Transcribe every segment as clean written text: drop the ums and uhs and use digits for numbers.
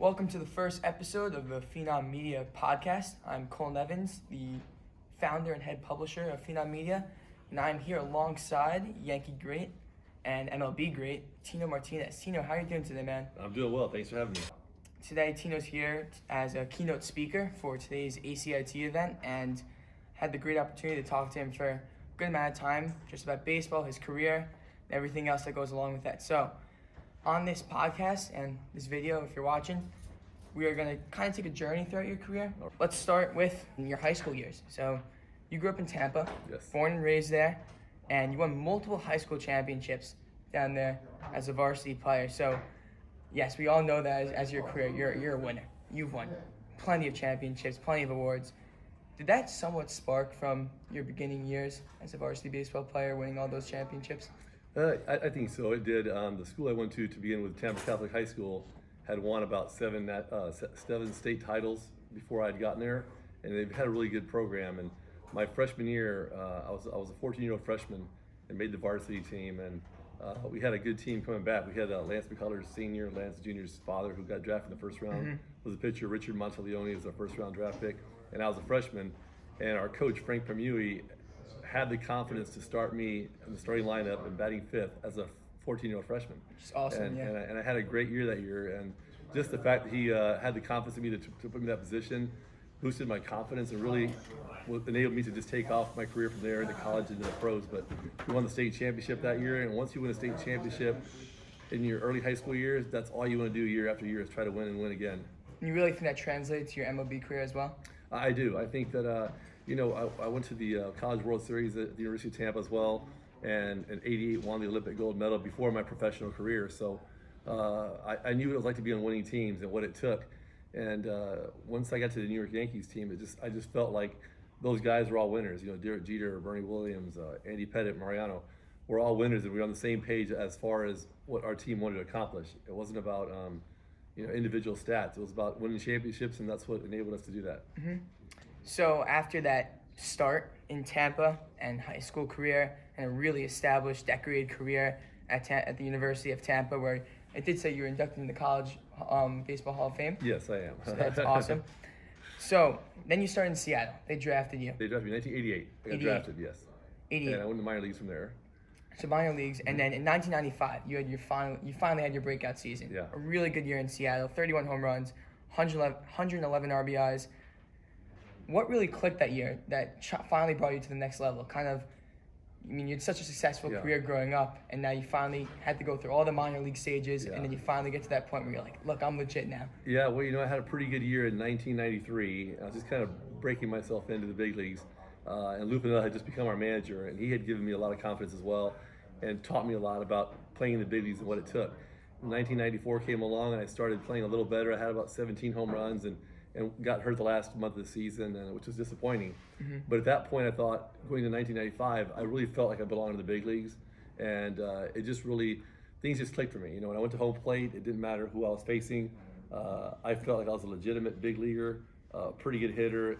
Welcome to the first episode of the Phenom Media podcast. I'm Nevins, the founder and head publisher of Phenom Media, and I'm here alongside Yankee great and MLB great, Tino Martinez. Tino, how are you doing today, man? I'm doing well. Thanks for having me. Today, Tino's here as a keynote speaker for today's ACITLI event, and had the great opportunity to talk to him for a good amount of time, just about baseball, his career, and everything else that goes along with that. So, on this podcast and this video, if you're watching, we are going to kind of take a journey throughout your career. Let's start with your high school years. So you grew up in Tampa, Yes. Born and raised there, and you won multiple high school championships down there as a varsity player. So yes, we all know that as your career, you're a winner. You've won plenty of championships, plenty of awards. Did that somewhat spark from your beginning years as a varsity baseball player, winning all those championships? I think so. It did. The school I went to begin with, Tampa Catholic High School, had won about seven state titles before I'd gotten there, and they've had a really good program. And my freshman year, I was a 14-year-old freshman and made the varsity team, and we had a good team coming back. We had Lance McCullers Sr., Lance Jr.'s father, who got drafted in the first round, was a pitcher. Richard Monteleone was our first-round draft pick, and I was a freshman. And our coach, Frank Permui, had the confidence to start me in the starting lineup and batting fifth as a 14-year-old freshman. Which is awesome, and I had a great year that year. And just the fact that he had the confidence in me to put me in that position boosted my confidence and really enabled me to just take off my career from there into college and into the pros. But we won the state championship that year, and once you win a state championship in your early high school years, that's all you want to do year after year is try to win and win again. And you really think that translates to your MLB career as well? I do. I think that, I went to the College World Series at the University of Tampa as well, and in '88 won the Olympic gold medal before my professional career. So I knew what it was like to be on winning teams and what it took. And once I got to the New York Yankees team, I just felt like those guys were all winners. Derek Jeter, Bernie Williams, Andy Pettitte, Mariano, were all winners, and we were on the same page as far as what our team wanted to accomplish. It wasn't about individual stats. It was about winning championships, and that's what enabled us to do that. Mm-hmm. So after that start in Tampa and high school career and a really established, decorated career at the University of Tampa, where it did say you were inducted in the College Baseball Hall of Fame. Yes, I am. So that's awesome. So then you started in Seattle. They drafted you. They drafted me in 1988. I got drafted, yes. 88. And I went to minor leagues from there. So minor leagues, and then in 1995, you finally had your breakout season. Yeah. A really good year in Seattle, 31 home runs, 111 RBIs. What really clicked that year that finally brought you to the next level? You had such a successful career growing up, and now you finally had to go through all the minor league stages, and then you finally get to that point where you're like, look, I'm legit now. Yeah, well, I had a pretty good year in 1993. I was just kind of breaking myself into the big leagues. And Lou Piniella had just become our manager, and he had given me a lot of confidence as well and taught me a lot about playing in the big leagues and what it took. 1994 came along, and I started playing a little better. I had about 17 home runs and got hurt the last month of the season, which was disappointing. Mm-hmm. But at that point, I thought, going to 1995, I really felt like I belonged in the big leagues, and it just really, things just clicked for me. When I went to home plate, it didn't matter who I was facing. I felt like I was a legitimate big leaguer, pretty good hitter,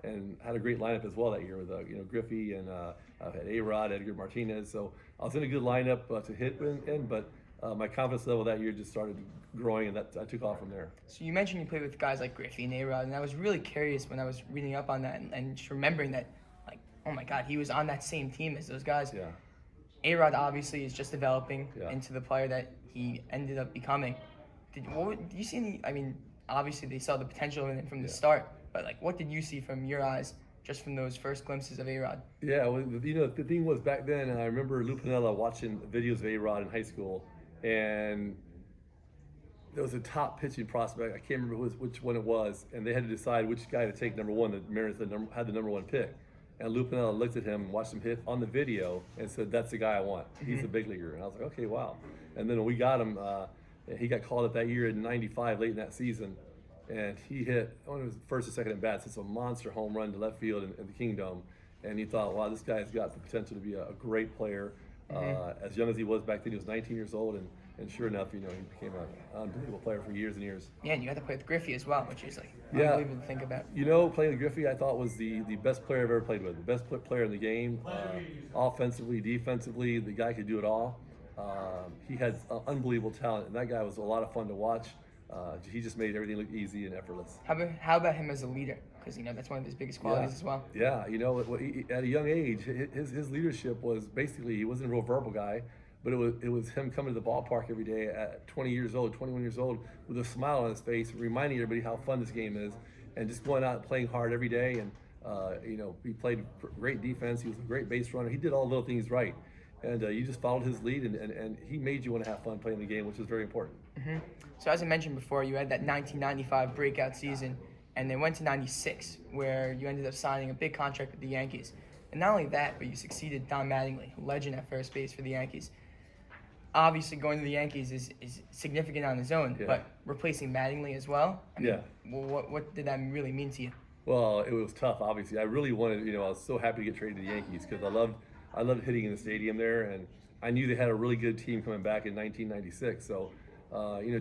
and had a great lineup as well that year with Griffey and I had A-Rod, Edgar Martinez. So I was in a good lineup to hit in, but my confidence level that year just started growing, and I took off from there. So you mentioned you played with guys like Griffey and A-Rod, and I was really curious when I was reading up on that and just remembering that, like, oh my God, he was on that same team as those guys. Yeah. A-Rod obviously is just developing into the player that he ended up becoming. Did you see any? I mean, obviously they saw the potential in it from the start, but like, what did you see from your eyes just from those first glimpses of A-Rod? Yeah, well, the thing was back then, and I remember Lou Piniella watching videos of A-Rod in high school, and there was a top pitching prospect. I can't remember which one it was, and they had to decide which guy to take number one. The Mariners had the number one pick, and Lou Piniella looked at him and watched him hit on the video and said, "That's the guy I want. He's a big leaguer." And I was like, "Okay, wow." And then when we got him, he got called up that year in '95, late in that season, and he hit, I don't know if it was first or second at bats. It's a monster home run to left field in the Kingdom, and he thought, "Wow, this guy's got the potential to be a great player." As young as he was back then, he was 19 years old, and sure enough, he became an unbelievable player for years and years. Yeah, and you had to play with Griffey as well, which is like unbelievable to think about. Playing with Griffey, I thought was the best player I've ever played with. The best player in the game, offensively, defensively. The guy could do it all. He had unbelievable talent, and that guy was a lot of fun to watch. He just made everything look easy and effortless. How about him as a leader? Because that's one of his biggest qualities as well. Yeah, at a young age, his leadership was basically, he wasn't a real verbal guy, but it was him coming to the ballpark every day at 20 years old, 21 years old, with a smile on his face, reminding everybody how fun this game is, and just going out and playing hard every day. And he played great defense. He was a great base runner. He did all the little things right, and you just followed his lead, and he made you want to have fun playing the game, which is very important. Mm-hmm. So as I mentioned before, you had that 1995 breakout season, and then went to 96, where you ended up signing a big contract with the Yankees. And not only that, but you succeeded Don Mattingly, a legend at first base for the Yankees. Obviously, going to the Yankees is significant on its own, but replacing Mattingly as well, what did that really mean to you? Well, it was tough, obviously. I really wanted, I was so happy to get traded to the Yankees because I loved hitting in the stadium there, and I knew they had a really good team coming back in 1996. So,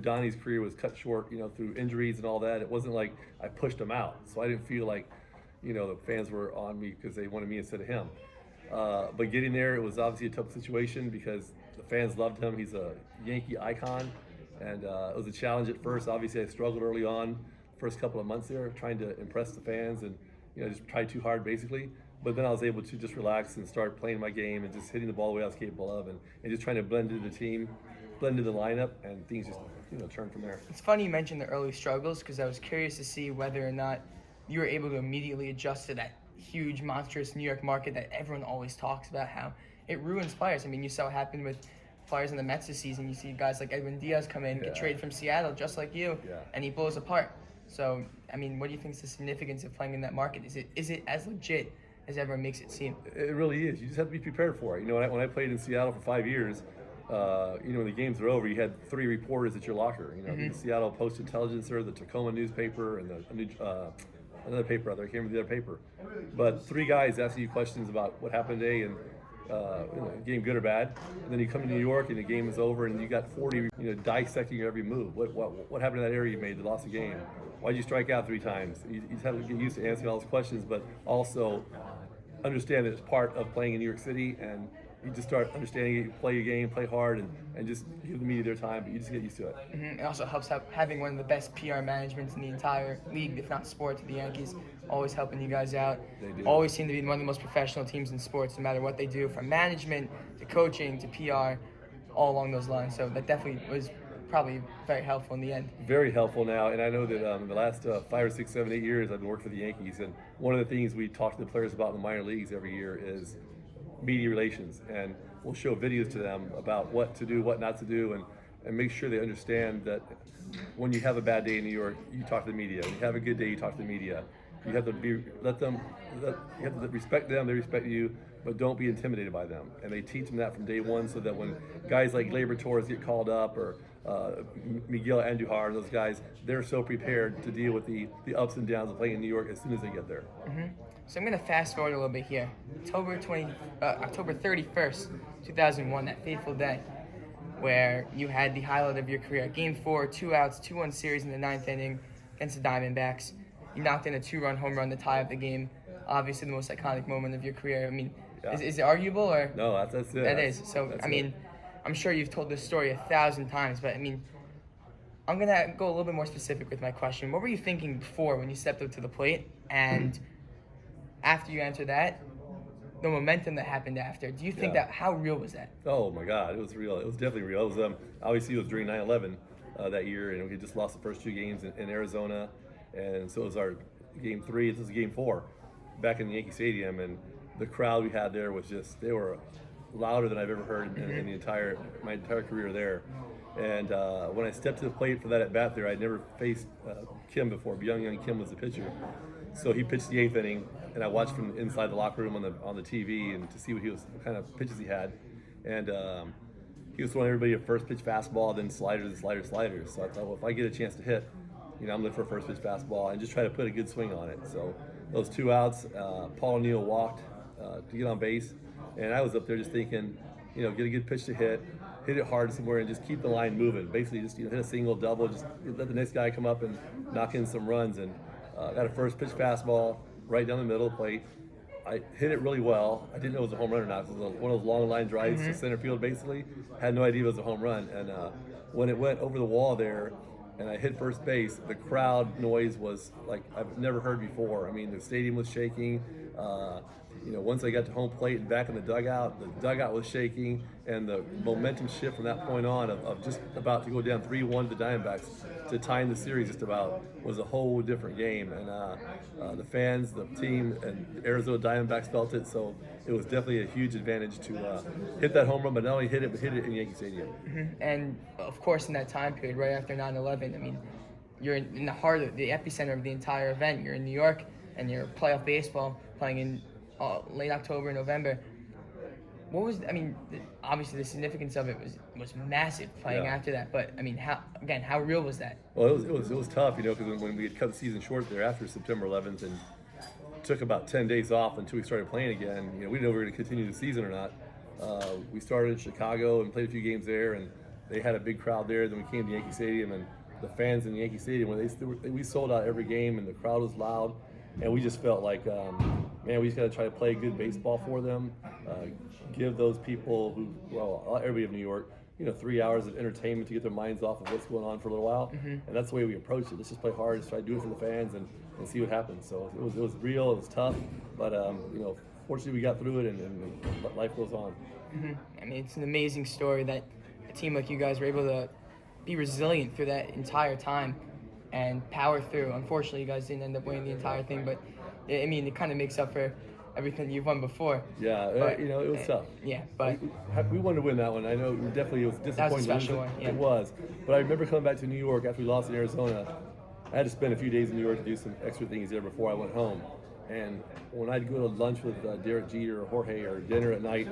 Donnie's career was cut short, through injuries and all that. It wasn't like I pushed him out, so I didn't feel like, the fans were on me because they wanted me instead of him. But getting there, it was obviously a tough situation because the fans loved him. He's a Yankee icon, and it was a challenge at first. Obviously, I struggled early on, first couple of months there, trying to impress the fans and just try too hard basically. But then I was able to just relax and start playing my game and just hitting the ball the way I was capable of, and just trying to blend into the team, blend into the lineup, and things just turned from there. It's funny you mentioned the early struggles because I was curious to see whether or not you were able to immediately adjust to that huge, monstrous New York market that everyone always talks about, how it ruins players. I mean, you saw what happened with players in the Mets this season. You see guys like Edwin Diaz come in, get traded from Seattle just like you, and he blows apart. So, I mean, what do you think is the significance of playing in that market? Is it as legit as everyone makes it seem? It really is. You just have to be prepared for it. When I played in Seattle for 5 years, when the games were over, you had 3 reporters at your locker. The Seattle Post Intelligencer, the Tacoma newspaper, and another paper out there. I can't remember the other paper. But 3 guys asking you questions about what happened today and game good or bad. And then you come to New York and the game is over and you got 40 dissecting your every move. What happened in that area you made that lost the game? Why'd you strike out 3 times? You just have to get used to answering all those questions, but also understand that it's part of playing in New York City, and you just start understanding it, play your game, play hard, and just give the media their time, but you just get used to it. Mm-hmm. It also helps having one of the best PR managements in the entire league, if not sports, the Yankees, always helping you guys out. They do. Always seem to be one of the most professional teams in sports, no matter what they do, from management to coaching to PR, all along those lines. So that definitely was probably very helpful in the end. Very helpful now, and I know that in the last 5 or 6, 7, 8 years I've been working for the Yankees, and one of the things we talk to the players about in the minor leagues every year is media relations, and we'll show videos to them about what to do, what not to do, and make sure they understand that when you have a bad day in New York, you talk to the media. When you have a good day, you talk to the media. You have to you have to respect them, they respect you, but don't be intimidated by them. And they teach them that from day one, so that when guys like Gleyber Torres get called up, or Miguel Andujar, those guys, they're so prepared to deal with the ups and downs of playing in New York as soon as they get there. Mm-hmm. So I'm going to fast forward a little bit here. October 31st, 2001, that fateful day where you had the highlight of your career. Game 4, 2 outs, 2-1 series in the 9th inning against the Diamondbacks. You knocked in a 2-run home run to tie up the game. Obviously the most iconic moment of your career. I mean, is it arguable, or? No, that's it. That is. So, I mean, I'm sure you've told this story 1,000 times, but I mean, I'm going to go a little bit more specific with my question. What were you thinking before when you stepped up to the plate? And after you answer that, the momentum that happened after, do you think how real was that? Oh my God, it was real. It was definitely real. It was obviously it was during 9/11 that year, and we just lost the first 2 games in Arizona, and so it was our game 3. This was game 4 back in the Yankee Stadium, and the crowd we had there was they were louder than I've ever heard in my entire career there. And when I stepped to the plate for that at bat there, I'd never faced Kim before. Young Kim was the pitcher. So he pitched the 8th inning, and I watched from inside the locker room on the TV and to see what kind of pitches he had. And he was throwing everybody a first pitch fastball, then sliders. So I thought, well, if I get a chance to hit, I'm looking for a first pitch fastball and just try to put a good swing on it. So those 2 outs, Paul O'Neill walked to get on base, and I was up there just thinking, get a good pitch to hit it hard somewhere, and just keep the line moving. Basically, just hit a single, double, just let the next guy come up and knock in some runs. And got a first pitch fastball right down the middle of the plate. I hit it really well. I didn't know it was a home run or not. It was one of those long line drives to center field, basically. Had no idea it was a home run. And when it went over the wall there, and I hit first base, the crowd noise was like I've never heard before. I mean, the stadium was shaking. Once I got to home plate and back in the dugout was shaking, and the momentum shift from that point on of just about to go down 3-1 to the Diamondbacks to tying the series just about was a whole different game. And the fans, the team, and the Arizona Diamondbacks felt it, so it was definitely a huge advantage to hit that home run, but not only hit it, but hit it in Yankee Stadium. And of course, in that time period, right after 9/11, I mean, you're in the heart of the epicenter of the entire event. You're in New York, and you're playoff baseball playing in late October, November. What was, obviously the significance of it was massive playing after that. But I mean, how real was that? Well, it was tough, because when we had cut the season short there after September 11th and took about 10 days off until we started playing again. We didn't know we were going to continue the season or not. We started in Chicago and played a few games there, and they had a big crowd there. Then we came to Yankee Stadium, and the fans in Yankee Stadium, we sold out every game, and the crowd was loud. And we just felt like, we just got to try to play good baseball for them, give those people everybody of New York, 3 hours of entertainment to get their minds off of what's going on for a little while. And that's the way we approached it. Let's just play hard, let's try to do it for the fans and see what happens. So it was real, it was tough, but fortunately we got through it, and life goes on. It's an amazing story that a team like you guys were able to be resilient through that entire time and power through. Unfortunately, you guys didn't end up winning the entire thing, but it kind of makes up for everything you've won before. Yeah, but, it was tough. Yeah, but we wanted to win that one. I know definitely it was disappointing. That was a special one. Yeah. It was, but I remember coming back to New York after we lost in Arizona. I had to spend a few days in New York to do some extra things there before I went home. And when I'd go to lunch with Derek Jeter or Jorge or dinner at night,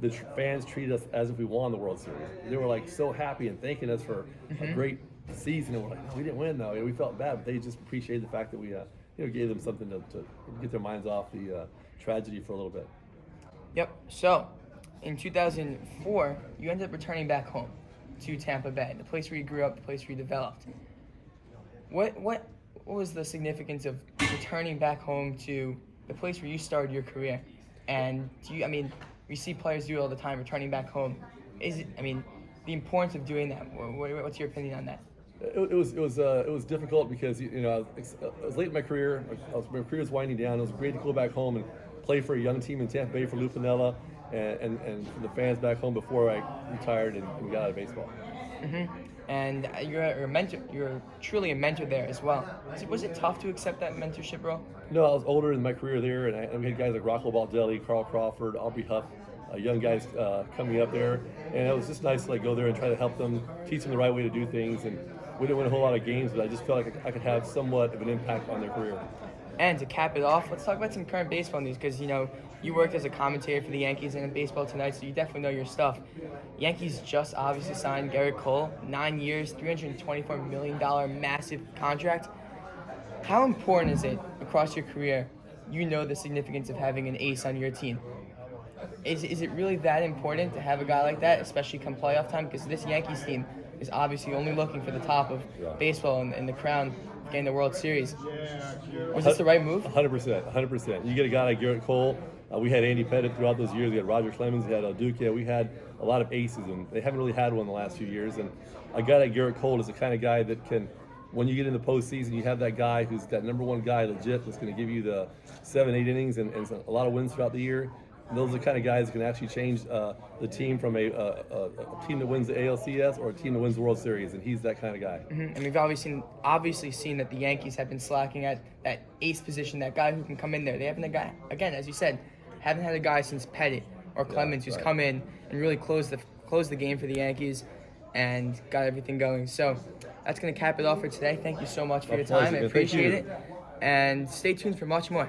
the fans treated us as if we won the World Series. They were like so happy and thanking us for a great season. And we're like, no, we didn't win though. We felt bad, but they just appreciated the fact that we gave them something to get their minds off the tragedy for a little bit. Yep. So, in 2004, you ended up returning back home to Tampa Bay, the place where you grew up, the place where you developed. What was the significance of returning back home to the place where you started your career? And we see players do it all the time, returning back home. The importance of doing that. What's your opinion on that? It was difficult because I was late in my career. My career was winding down. It was great to go back home and play for a young team in Tampa Bay for Lou Piniella and for the fans back home before I retired and got out of baseball. And you're a mentor. You're truly a mentor there as well. Was it tough to accept that mentorship role? No, I was older in my career there, and we had guys like Rocco Baldelli, Carl Crawford, Aubrey Huff, young guys coming up there, and it was just nice to go there and try to help them, teach them the right way to do things. And we didn't win a whole lot of games, but I just felt like I could have somewhat of an impact on their career. And to cap it off, let's talk about some current baseball news, because you worked as a commentator for the Yankees and in Baseball Tonight, so you definitely know your stuff. Yankees just obviously signed Garrett Cole, 9 years, $324 million massive contract. How important is it across your career? The significance of having an ace on your team. Is it really that important to have a guy like that, especially come playoff time? Because this Yankees team is obviously only looking for the top of baseball and the crown, getting the World Series. Was this the right move? 100%. You get a guy like Garrett Cole. We had Andy Pettitte throughout those years. We had Roger Clemens. We had Duque. We had a lot of aces, and they haven't really had one in the last few years. And a guy like Garrett Cole is the kind of guy that can, when you get in the postseason, you have that guy who's that number one guy legit that's going to give you the 7-8 innings and a lot of wins throughout the year. And those are the kind of guys that can actually change the team from a team that wins the ALCS or a team that wins the World Series, and he's that kind of guy. And we've obviously seen that the Yankees have been slacking at that ace position, that guy who can come in there. They haven't had a guy, again, as you said, haven't had a guy since Pettitte or Clemens who's come in and really closed the game for the Yankees and got everything going. So that's going to cap it off for today. Thank you so much for your time. I appreciate it. And stay tuned for much more.